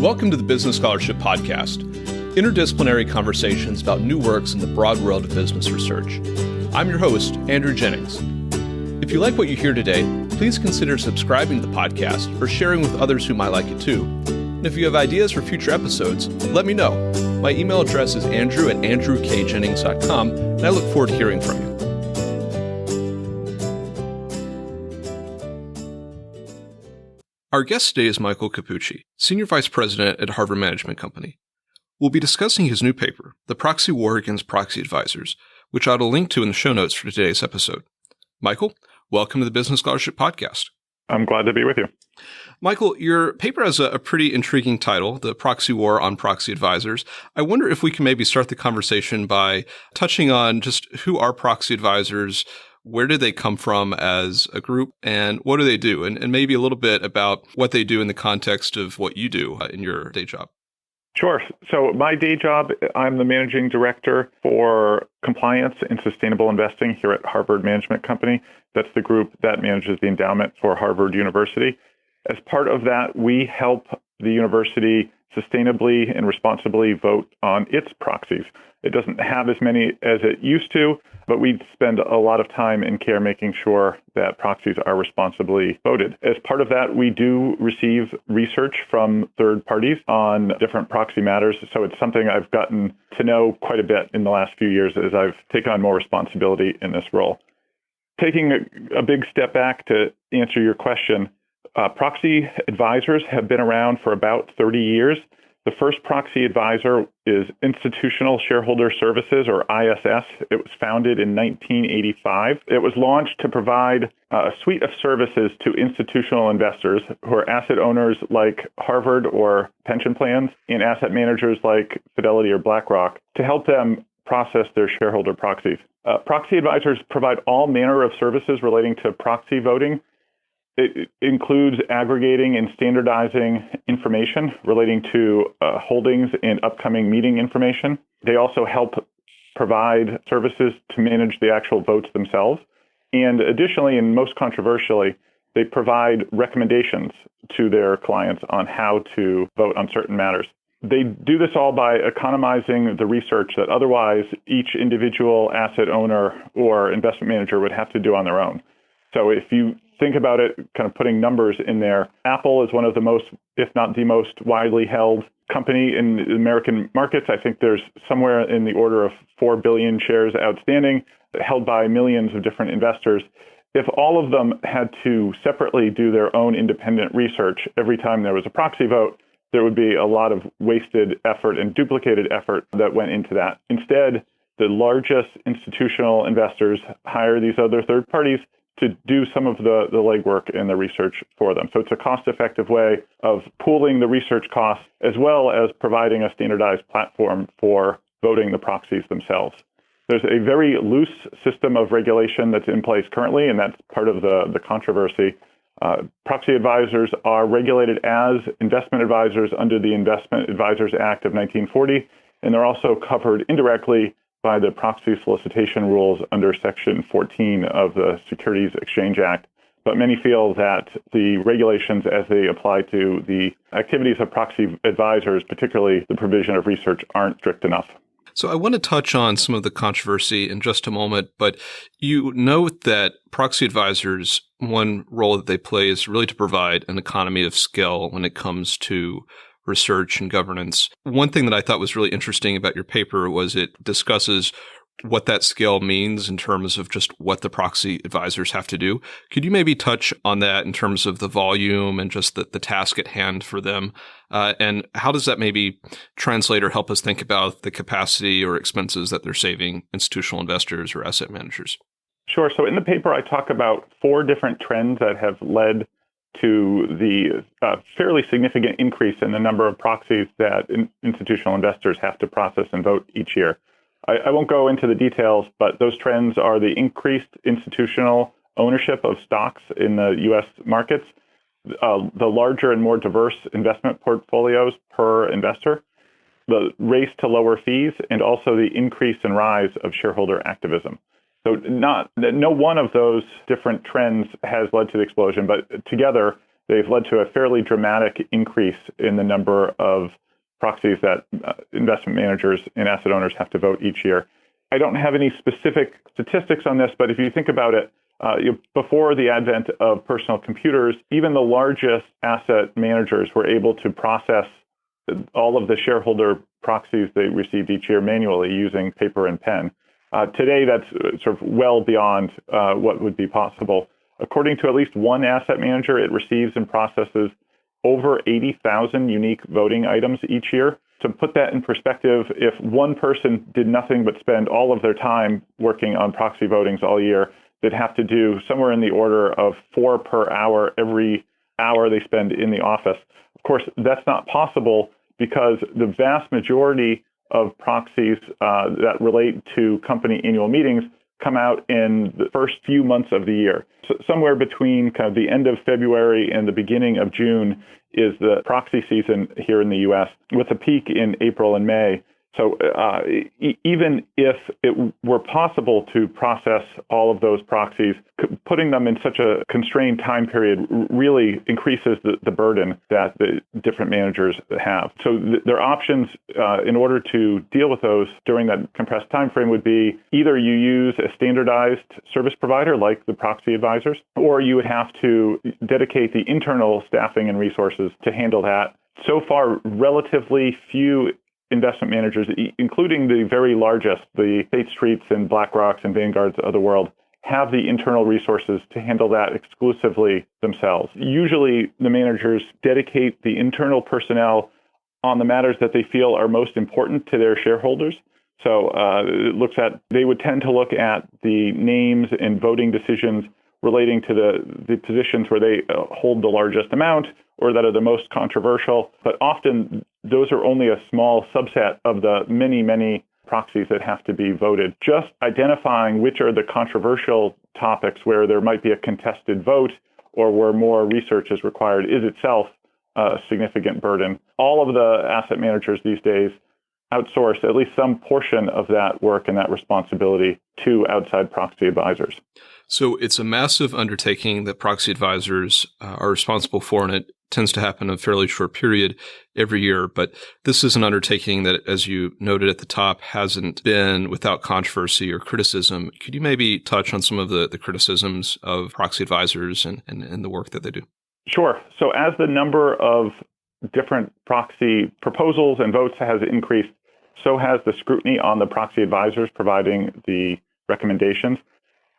Welcome to the Business Scholarship Podcast, interdisciplinary conversations about new works in the broad world of business research. I'm your host, Andrew Jennings. If you like what you hear today, please consider subscribing to the podcast or sharing with others who might like it too. And if you have ideas for future episodes, let me know. My email address is andrew@andrewkjennings.com, and I look forward to hearing from you. Our guest today is Michael Cappucci, Senior Vice President at Harvard Management Company. We'll be discussing his new paper, The Proxy War against Proxy Advisors, which I'll link to in the show notes for today's episode. Michael, welcome to the Business Scholarship Podcast. I'm glad to be with you. Michael, your paper has a pretty intriguing title, The Proxy War on Proxy Advisors. I wonder if we can maybe start the conversation by touching on just who are proxy advisors, where did they come from as a group, and what do they do? And maybe a little bit about what they do in the context of what you do in your day job. Sure. So my day job, I'm the managing director for compliance and sustainable investing here at Harvard Management Company. That's the group that manages the endowment for Harvard University. As part of that, we help the university sustainably and responsibly vote on its proxies. It doesn't have as many as it used to, but we spend a lot of time and care making sure that proxies are responsibly voted. As part of that, we do receive research from third parties on different proxy matters. So it's something I've gotten to know quite a bit in the last few years as I've taken on more responsibility in this role. Taking a big step back to answer your question, proxy advisors have been around for about 30 years. The first proxy advisor is Institutional Shareholder Services, or ISS. It was founded in 1985. It was launched to provide a suite of services to institutional investors who are asset owners like Harvard or pension plans and asset managers like Fidelity or BlackRock to help them process their shareholder proxies. Proxy advisors provide all manner of services relating to proxy voting. It includes aggregating and standardizing information relating to holdings and upcoming meeting information. They also help provide services to manage the actual votes themselves. And additionally, and most controversially, they provide recommendations to their clients on how to vote on certain matters. They do this all by economizing the research that otherwise each individual asset owner or investment manager would have to do on their own. So if you think about it, kind of putting numbers in there, Apple is one of the most, if not the most widely held company in the American markets. I think there's somewhere in the order of 4 billion shares outstanding, held by millions of different investors. If all of them had to separately do their own independent research every time there was a proxy vote, there would be a lot of wasted effort and duplicated effort that went into that. Instead, the largest institutional investors hire these other third parties to do some of the legwork and the research for them. So it's a cost-effective way of pooling the research costs as well as providing a standardized platform for voting the proxies themselves. There's a very loose system of regulation that's in place currently, and that's part of the controversy. Proxy advisors are regulated as investment advisors under the Investment Advisors Act of 1940, and they're also covered indirectly by the proxy solicitation rules under Section 14 of the Securities Exchange Act. But many feel that the regulations as they apply to the activities of proxy advisors, particularly the provision of research, aren't strict enough. So I want to touch on some of the controversy in just a moment, but you note that proxy advisors, one role that they play is really to provide an economy of scale when it comes to research and governance. One thing that I thought was really interesting about your paper was it discusses what that scale means in terms of just what the proxy advisors have to do. Could you maybe touch on that in terms of the volume and just the task at hand for them? And how does that maybe translate or help us think about the capacity or expenses that they're saving institutional investors or asset managers? Sure. So in the paper, I talk about 4 different trends that have led to the fairly significant increase in the number of proxies that institutional investors have to process and vote each year. I won't go into the details, but those trends are the increased institutional ownership of stocks in the U.S. markets, the larger and more diverse investment portfolios per investor, the race to lower fees, and also the increase and rise of shareholder activism. So no one of those different trends has led to the explosion, but together they've led to a fairly dramatic increase in the number of proxies that investment managers and asset owners have to vote each year. I don't have any specific statistics on this, but if you think about it, before the advent of personal computers, even the largest asset managers were able to process all of the shareholder proxies they received each year manually using paper and pen. Today, that's sort of well beyond what would be possible. According to at least one asset manager, it receives and processes over 80,000 unique voting items each year. To put that in perspective, if one person did nothing but spend all of their time working on proxy votings all year, they'd have to do somewhere in the order of 4 per hour every hour they spend in the office. Of course, that's not possible because the vast majority of proxies that relate to company annual meetings come out in the first few months of the year. So somewhere between kind of the end of February and the beginning of June is the proxy season here in the U.S., with a peak in April and May. So even if it were possible to process all of those proxies, putting them in such a constrained time period really increases the burden that the different managers have. So their options in order to deal with those during that compressed time frame would be either you use a standardized service provider like the Proxy Advisors, or you would have to dedicate the internal staffing and resources to handle that. So far, relatively few investment managers, including the very largest, the State Streets and BlackRocks and Vanguards of the world, have the internal resources to handle that exclusively themselves. Usually, the managers dedicate the internal personnel on the matters that they feel are most important to their shareholders. So they would tend to look at the names and voting decisions relating to the positions where they hold the largest amount or that are the most controversial. But often, those are only a small subset of the many, many proxies that have to be voted. Just identifying which are the controversial topics where there might be a contested vote or where more research is required is itself a significant burden. All of the asset managers these days outsource at least some portion of that work and that responsibility to outside proxy advisors. So it's a massive undertaking that proxy advisors are responsible for, and it tends to happen in a fairly short period every year. But this is an undertaking that, as you noted at the top, hasn't been without controversy or criticism. Could you maybe touch on some of the criticisms of proxy advisors and the work that they do? Sure. So as the number of different proxy proposals and votes has increased, so has the scrutiny on the proxy advisors providing the recommendations.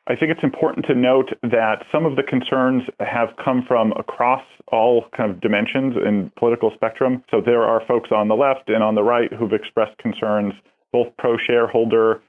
I think it's important to note that some of the concerns have come from across all kind of dimensions in political spectrum. So there are folks on the left and on the right who've expressed concerns. Both pro-shareholder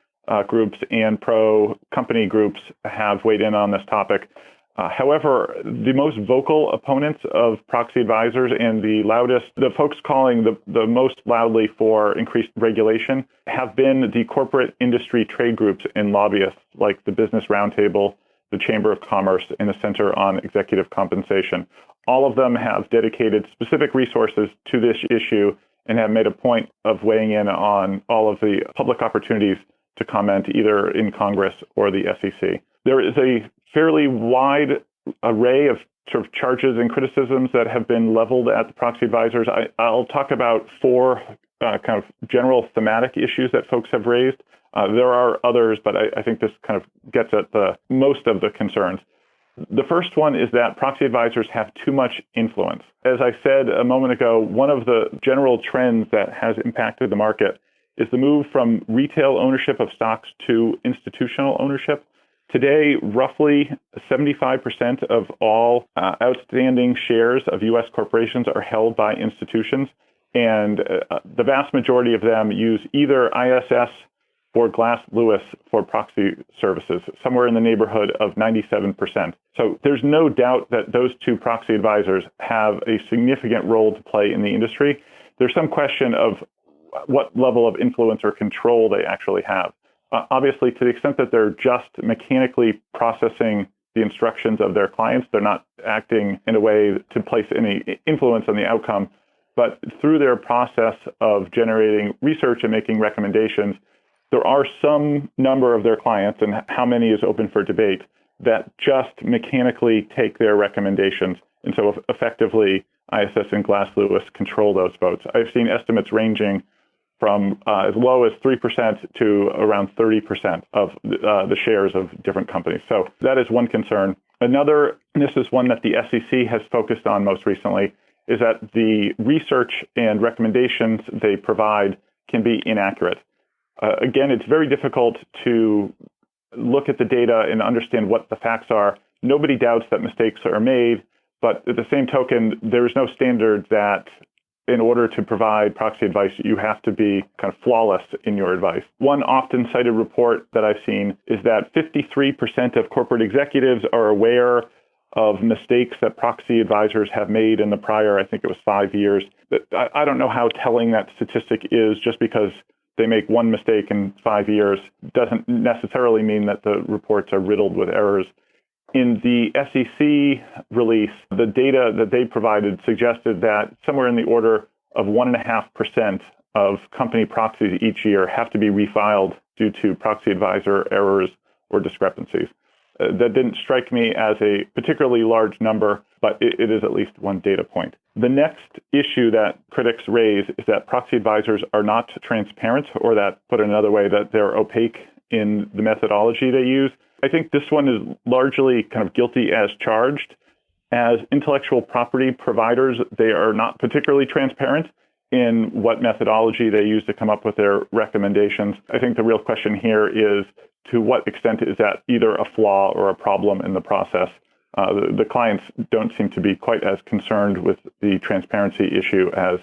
groups and pro-company groups have weighed in on this topic. However, the most vocal opponents of proxy advisors and the folks calling the most loudly for increased regulation have been the corporate industry trade groups and lobbyists like the Business Roundtable, the Chamber of Commerce, and the Center on Executive Compensation. All of them have dedicated specific resources to this issue and have made a point of weighing in on all of the public opportunities to comment either in Congress or the SEC. There is a fairly wide array of sort of charges and criticisms that have been leveled at the proxy advisors. I'll talk about 4 kind of general thematic issues that folks have raised. There are others, but I think this kind of gets at the most of the concerns. The first one is that proxy advisors have too much influence. As I said a moment ago, one of the general trends that has impacted the market is the move from retail ownership of stocks to institutional ownership. Today, roughly 75% of all outstanding shares of U.S. corporations are held by institutions, and the vast majority of them use either ISS or Glass Lewis for proxy services, somewhere in the neighborhood of 97%. So there's no doubt that those two proxy advisors have a significant role to play in the industry. There's some question of what level of influence or control they actually have. Obviously, to the extent that they're just mechanically processing the instructions of their clients, they're not acting in a way to place any influence on the outcome. But through their process of generating research and making recommendations, there are some number of their clients, and how many is open for debate, that just mechanically take their recommendations And so effectively, ISS and Glass Lewis control those votes. I've seen estimates ranging from as low as 3% to around 30% of the shares of different companies. So that is one concern. Another, and this is one that the SEC has focused on most recently, is that the research and recommendations they provide can be inaccurate. Again, it's very difficult to look at the data and understand what the facts are. Nobody doubts that mistakes are made, but at the same token, there's no standard that in order to provide proxy advice, you have to be kind of flawless in your advice. One often cited report that I've seen is that 53% of corporate executives are aware of mistakes that proxy advisors have made in the prior, I think it was 5 years. I don't know how telling that statistic is. Just because they make one mistake in 5 years doesn't necessarily mean that the reports are riddled with errors. In the SEC release, the data that they provided suggested that somewhere in the order of 1.5% of company proxies each year have to be refiled due to proxy advisor errors or discrepancies. That didn't strike me as a particularly large number, but it is at least one data point. The next issue that critics raise is that proxy advisors are not transparent, or that, put another way, that they're opaque in the methodology they use. I think this one is largely kind of guilty as charged. As intellectual property providers, they are not particularly transparent in what methodology they use to come up with their recommendations. I think the real question here is, to what extent is that either a flaw or a problem in the process? The clients don't seem to be quite as concerned with the transparency issue as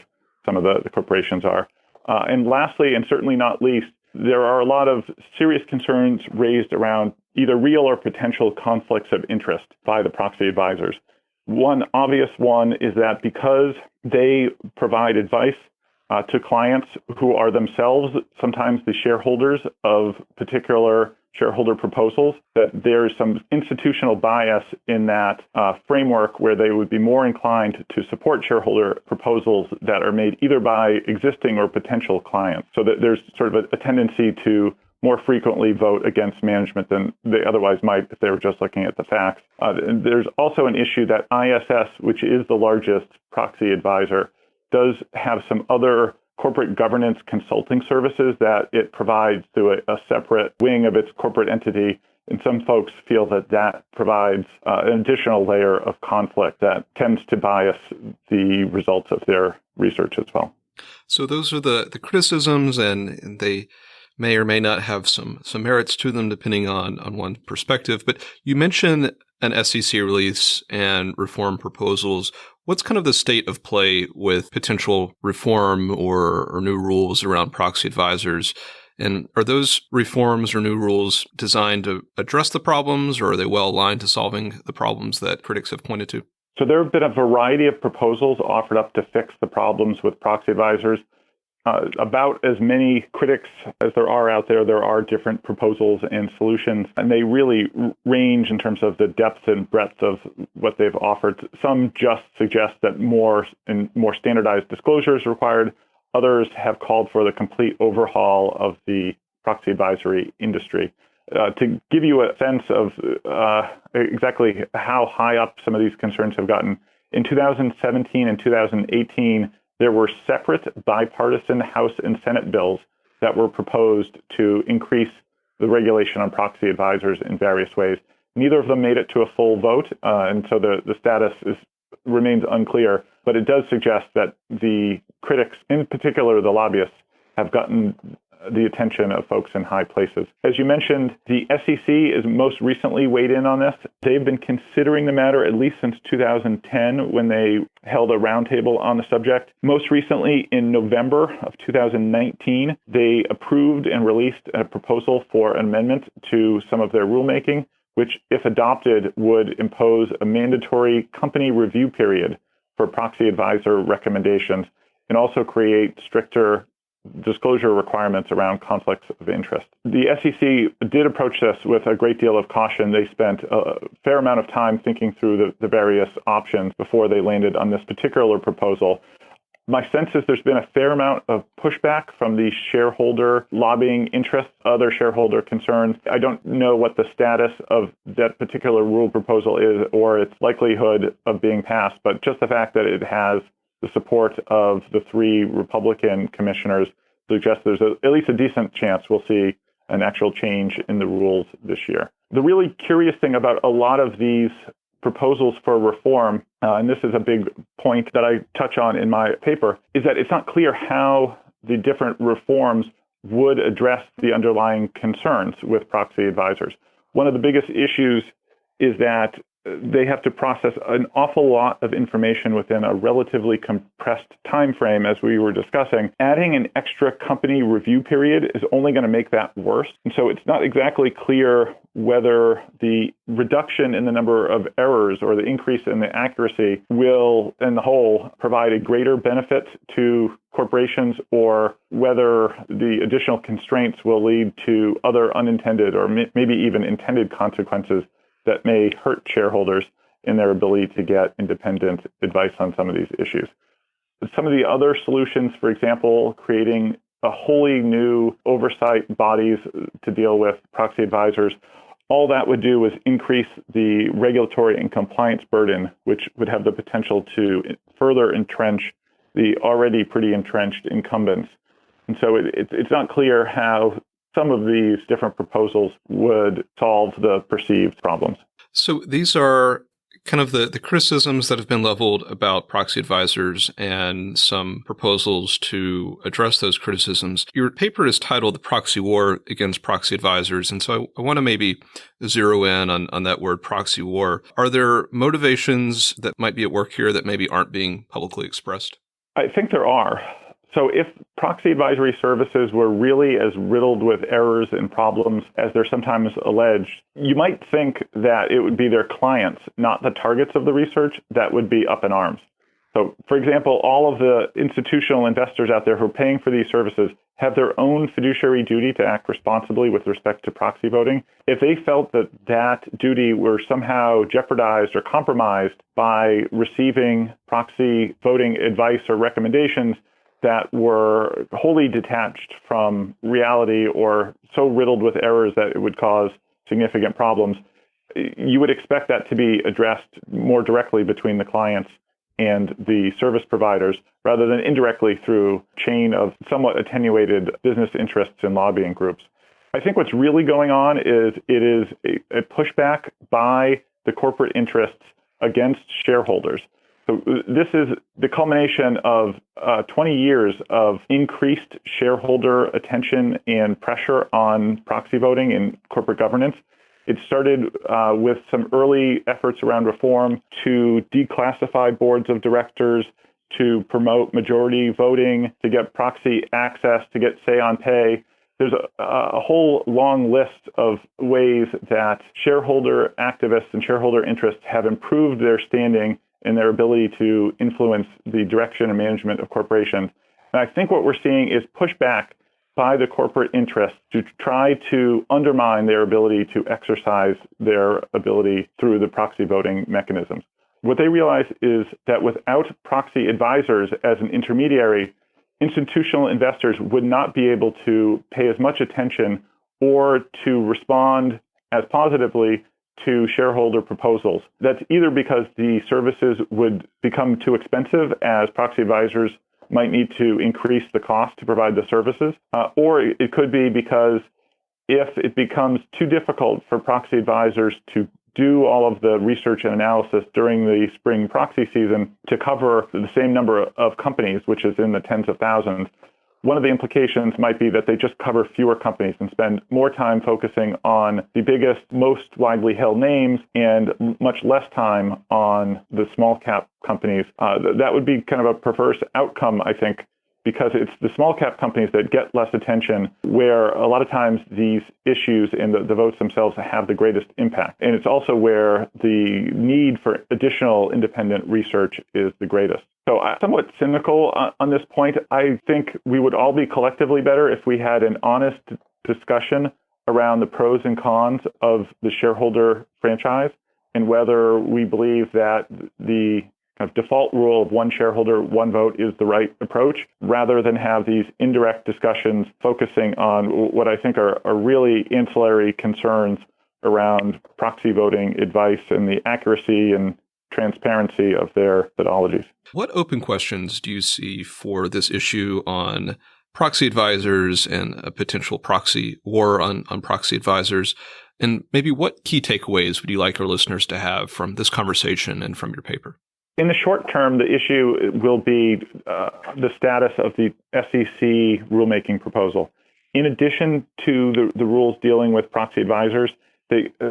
some of the corporations are. And lastly, and certainly not least, there are a lot of serious concerns raised around either real or potential conflicts of interest by the proxy advisors. One obvious one is that because they provide advice to clients who are themselves sometimes the shareholders of particular shareholder proposals, that there's some institutional bias in that framework where they would be more inclined to support shareholder proposals that are made either by existing or potential clients. So that there's sort of a tendency to more frequently vote against management than they otherwise might if they were just looking at the facts. And there's also an issue that ISS, which is the largest proxy advisor, does have some other corporate governance consulting services that it provides through a separate wing of its corporate entity. And some folks feel that that provides an additional layer of conflict that tends to bias the results of their research as well. So those are the criticisms, and they may or may not have some merits to them depending on one's perspective. But you mentioned an SEC release and reform proposals. What's kind of the state of play with potential reform or new rules around proxy advisors? And are those reforms or new rules designed to address the problems, or are they well aligned to solving the problems that critics have pointed to? So there have been a variety of proposals offered up to fix the problems with proxy advisors. About as many critics as there are out there, there are different proposals and solutions, and they really range in terms of the depth and breadth of what they've offered. Some just suggest that more standardized disclosure is required. Others have called for the complete overhaul of the proxy advisory industry. To give you a sense of exactly how high up some of these concerns have gotten, in 2017 and 2018, there were separate bipartisan House and Senate bills that were proposed to increase the regulation on proxy advisors in various ways. Neither of them made it to a full vote, and so the status remains unclear. But it does suggest that the critics, in particular the lobbyists, have gotten the attention of folks in high places. As you mentioned, the SEC is most recently weighed in on this. They've been considering the matter at least since 2010 when they held a roundtable on the subject. Most recently, in November of 2019, they approved and released a proposal for an amendment to some of their rulemaking, which, if adopted, would impose a mandatory company review period for proxy advisor recommendations and also create stricter disclosure requirements around conflicts of interest. The SEC did approach this with a great deal of caution. They spent a fair amount of time thinking through the various options before they landed on this particular proposal. My sense is there's been a fair amount of pushback from the shareholder lobbying interests, other shareholder concerns. I don't know what the status of that particular rule proposal is or its likelihood of being passed, but just the fact that it has the support of the 3 Republican commissioners suggests there's at least a decent chance we'll see an actual change in the rules this year. The really curious thing about a lot of these proposals for reform, and this is a big point that I touch on in my paper, is that it's not clear how the different reforms would address the underlying concerns with proxy advisors. One of the biggest issues is that they have to process an awful lot of information within a relatively compressed time frame, as we were discussing. Adding an extra company review period is only going to make that worse. And so it's not exactly clear whether the reduction in the number of errors or the increase in the accuracy will, in the whole, provide a greater benefit to corporations, or whether the additional constraints will lead to other unintended or maybe even intended consequences that may hurt shareholders in their ability to get independent advice on some of these issues. Some of the other solutions, for example, creating a wholly new oversight bodies to deal with proxy advisors, all that would do was increase the regulatory and compliance burden, which would have the potential to further entrench the already pretty entrenched incumbents. And so it's not clear how some of these different proposals would solve the perceived problems. So these are kind of the criticisms that have been leveled about proxy advisors and some proposals to address those criticisms. Your paper is titled The Proxy War Against Proxy Advisors. And so I want to maybe zero in on that word proxy war. Are there motivations that might be at work here that maybe aren't being publicly expressed? I think there are. So if proxy advisory services were really as riddled with errors and problems as they're sometimes alleged, you might think that it would be their clients, not the targets of the research, that would be up in arms. So, for example, all of the institutional investors out there who are paying for these services have their own fiduciary duty to act responsibly with respect to proxy voting. If they felt that that duty were somehow jeopardized or compromised by receiving proxy voting advice or recommendations that were wholly detached from reality or so riddled with errors that it would cause significant problems, you would expect that to be addressed more directly between the clients and the service providers, rather than indirectly through a chain of somewhat attenuated business interests and lobbying groups. I think what's really going on is it is a pushback by the corporate interests against shareholders. So this is the culmination of 20 years of increased shareholder attention and pressure on proxy voting in corporate governance. It started with some early efforts around reform to declassify boards of directors, to promote majority voting, to get proxy access, to get say on pay. There's a whole long list of ways that shareholder activists and shareholder interests have improved their standing and their ability to influence the direction and management of corporations. And I think what we're seeing is pushback by the corporate interests to try to undermine their ability to exercise their ability through the proxy voting mechanisms. What they realize is that without proxy advisors as an intermediary, institutional investors would not be able to pay as much attention or to respond as positively to shareholder proposals. That's either because the services would become too expensive, as proxy advisors might need to increase the cost to provide the services, or it could be because if it becomes too difficult for proxy advisors to do all of the research and analysis during the spring proxy season to cover the same number of companies, which is in the tens of thousands, one of the implications might be that they just cover fewer companies and spend more time focusing on the biggest, most widely held names and much less time on the small cap companies. That would be kind of a perverse outcome, I think, because it's the small cap companies that get less attention, where a lot of times these issues and the votes themselves have the greatest impact. And it's also where the need for additional independent research is the greatest. So I'm somewhat cynical on this point. I think we would all be collectively better if we had an honest discussion around the pros and cons of the shareholder franchise and whether we believe that the kind of default rule of one shareholder, one vote is the right approach, rather than have these indirect discussions focusing on what I think are really ancillary concerns around proxy voting advice and the accuracy and transparency of their methodologies. What open questions do you see for this issue on proxy advisors and a potential proxy war on proxy advisors? And maybe what key takeaways would you like our listeners to have from this conversation and from your paper? In the short term, the issue will be the status of the SEC rulemaking proposal. In addition to the rules dealing with proxy advisors,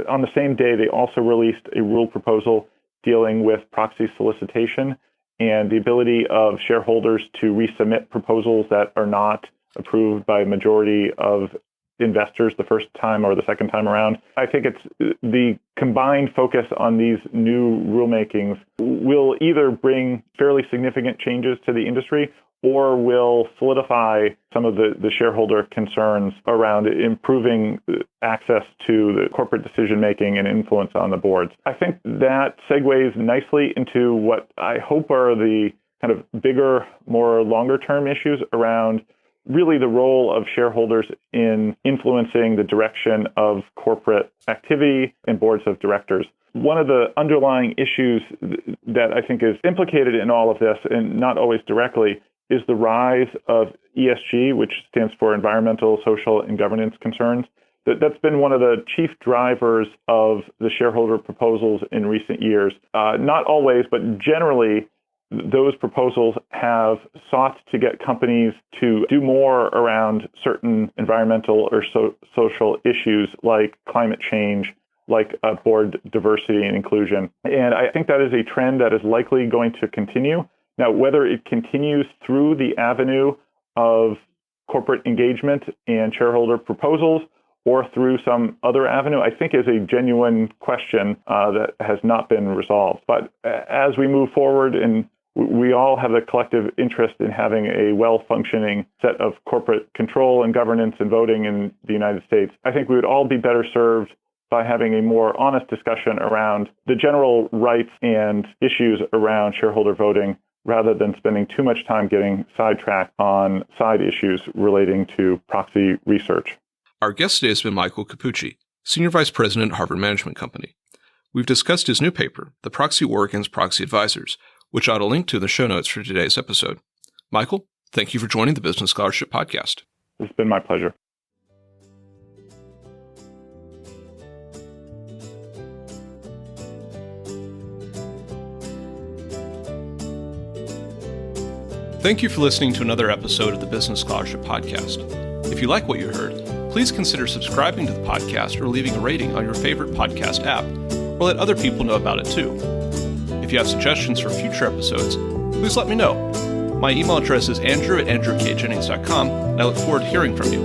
on the same day, they also released a rule proposal dealing with proxy solicitation and the ability of shareholders to resubmit proposals that are not approved by a majority of investors the first time or the second time around. I think it's the combined focus on these new rulemakings will either bring fairly significant changes to the industry or will solidify some of the shareholder concerns around improving access to the corporate decision-making and influence on the boards. I think that segues nicely into what I hope are the kind of bigger, more longer-term issues around really the role of shareholders in influencing the direction of corporate activity and boards of directors. One of the underlying issues that I think is implicated in all of this, and not always directly, is the rise of ESG, which stands for environmental, social, and governance concerns. That's been one of the chief drivers of the shareholder proposals in recent years. Not always, but generally, those proposals have sought to get companies to do more around certain environmental or social issues like climate change, like board diversity and inclusion. And I think that is a trend that is likely going to continue. Now, whether it continues through the avenue of corporate engagement and shareholder proposals or through some other avenue, I think is a genuine question that has not been resolved. But as we move forward, and we all have a collective interest in having a well-functioning set of corporate control and governance and voting in the United States, I think we would all be better served by having a more honest discussion around the general rights and issues around shareholder voting, rather than spending too much time getting sidetracked on side issues relating to proxy research. Our guest today has been Michael Cappucci, Senior Vice President at Harvard Management Company. We've discussed his new paper, The Proxy War Against Proxy Advisors, which I'll link to in the show notes for today's episode. Michael, thank you for joining the Business Scholarship Podcast. It's been my pleasure. Thank you for listening to another episode of the Business Scholarship Podcast. If you like what you heard, please consider subscribing to the podcast or leaving a rating on your favorite podcast app, or let other people know about it too. If you have suggestions for future episodes, please let me know. My email address is andrew@andrewkjennings.com, and I look forward to hearing from you.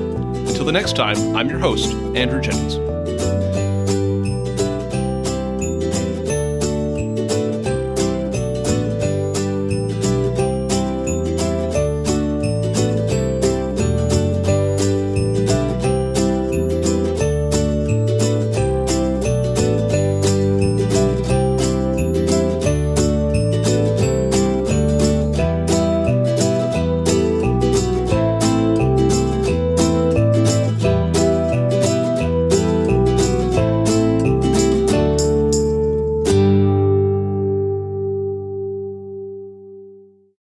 Until the next time, I'm your host, Andrew Jennings.